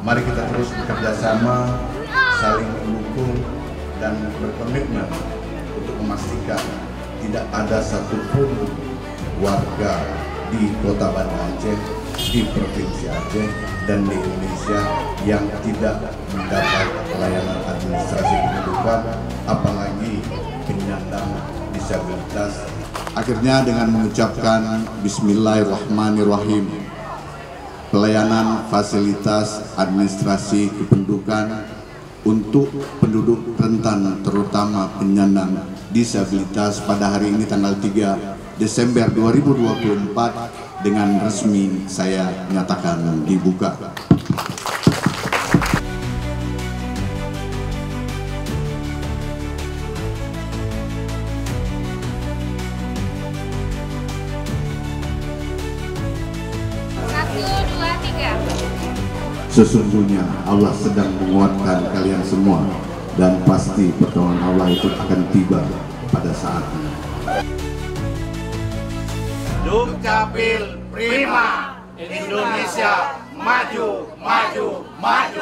Mari kita terus bekerja sama, saling mendukung dan berkomitmen untuk memastikan tidak ada satupun warga di Kota Banda Aceh, di Provinsi Aceh, dan di Indonesia yang tidak mendapat pelayanan administrasi kependudukan, apalagi penyandang disabilitas. Akhirnya dengan mengucapkan Bismillahirrahmanirrahim, pelayanan fasilitas administrasi kependudukan untuk penduduk rentan terutama penyandang disabilitas pada hari ini tanggal 3 Desember 2024 dengan resmi saya nyatakan dibuka. Sesungguhnya Allah sedang menguatkan kalian semua dan pasti pertolongan Allah itu akan tiba pada saatnya. Dukcapil prima, Indonesia maju, maju, maju.